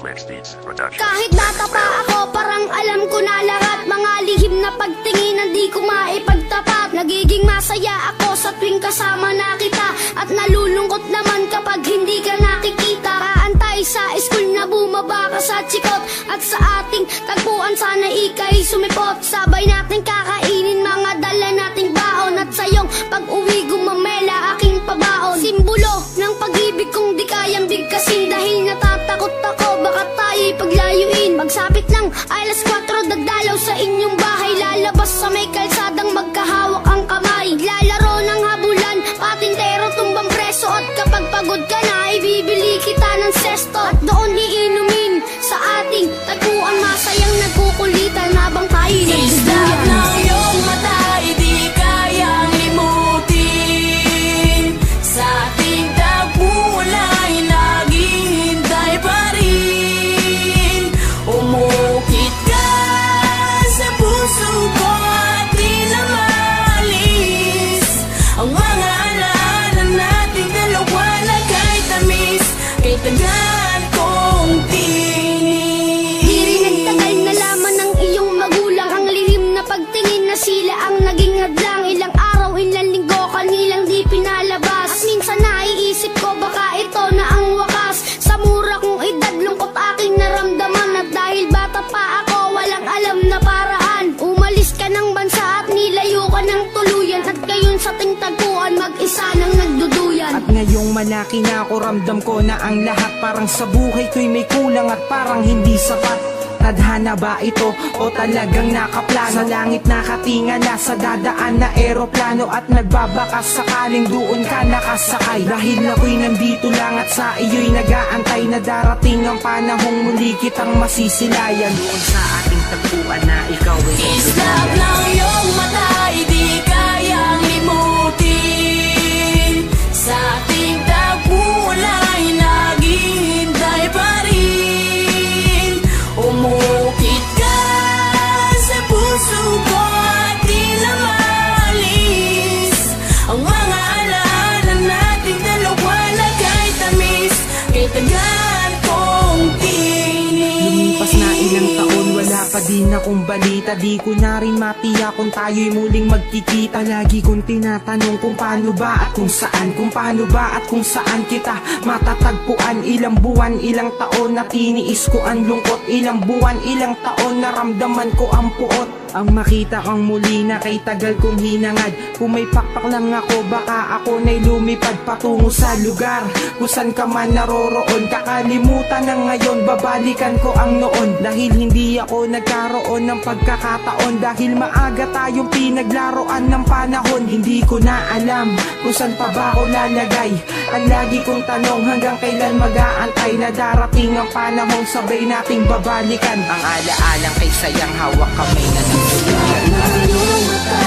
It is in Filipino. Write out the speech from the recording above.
Switch Beats Production. Kahit bata pa ako, parang alam ko na lahat. Mga lihim na pagtingin, di ko maipagtapat. Nagiging masaya ako sa tuwing kasama na kita, at nalulungkot naman kapag hindi ka nakikita. Kaantay sa school na bumaba ka sa chikot, at sa ating tagpuan sana ika'y sumipot. Sabay natin kakainin mga dala nating baon, at sa iyong pag-uwi gumamela aking pabaon. Simbolo ng pag-ibig kong di kayang bigkasin, dahil natatakot ako baka tayo'y paglayuin. Magsapit ng alas 4, dagdalaw sa inyong bahay, lalabas sa may kalsadang magkahawak ang kamay. Lalaro ng habulan, patintero tumbang preso, at kapag pagod ka na ibibili kita ng sesto, at doon iinumin sa ating tagpuan. Masayang nagkukulitan habang tayo'y Islap nagduduyan. ng iyong mata, di kayang limutin. Sa ating tagpuan ay naghihintay pa rin. Umukit ka sa puso ko at di na maalis ang mga alaala nating dalawa na kay tamis, kay tagal kong tinis. Di rin nagtagal na laman ng iyong magulang, ang lihim na pagtingin na sila ang naging hadlang. Ilang araw, ilang linggo, kanilang di pinalabas, at minsan naiisip ko baka ito na ang wakas. Sa mura kong edad, lungkot aking naramdaman, at dahil bata pa ako, walang alam na paraan. Umalis ka ng bansa at nilayo ka ng tuluyan, at ngayon sa ting tagpuan mag-isa nang nagduduyan. At ngayong malaki na ako, ramdam ko na ang lahat parang sa buhay ko'y may kulang at parang hindi sapat. Tadhana ba ito o talagang nakaplano? Sa langit nakatingala sa dadaan na eroplano, at nagbabakas sakaling doon ka nakasakay. Dahil ako'y nandito lang at sa iyo'y nag-aantay na darating ang panahong muli kitang masisilayan. Doon sa ating tagpuan na ikaw ay Islap ng iyong mata, di kayang limutin. Sa ating tagpuan ay naghihintay pa rin. Umukit ka sa puso ko at di na maalis ang mga alaala nating dalawa na kay tamis, kay tagal kong tinis. Lumipas na ilang taon, wala pa din akong balita. Di ko na rin matiyak kung tayo'y muling magkikita. Lagi kong tinatanong kung paano ba at kung saan, kung paano ba at kung saan kita matatagpuan. Ilang buwan, ilang taon na tiniis ko ang lungkot. Ilang buwan, ilang taon naramdaman ko ang puot. Ang makita kang muli na kay tagal kong hinangad. Kung may pakpak lang ako, baka ako na'y lumipad patungo sa lugar kung saan ka man naroroon. Kakalimutan na ngayon, babalikan ko ang noon. Dahil hindi ako nagkaroon ng pagkakataon, dahil maaga tayong pinaglaruan ng panahon. Hindi ko na alam kung saan pa ba ako lalagay. Ang lagi kong tanong, hanggang kailan mag-aantay na darating ang panahong sabay nating babalikan. Ang alaalang kay sayang hawak kamay na nagsusuyan. Iyong mata,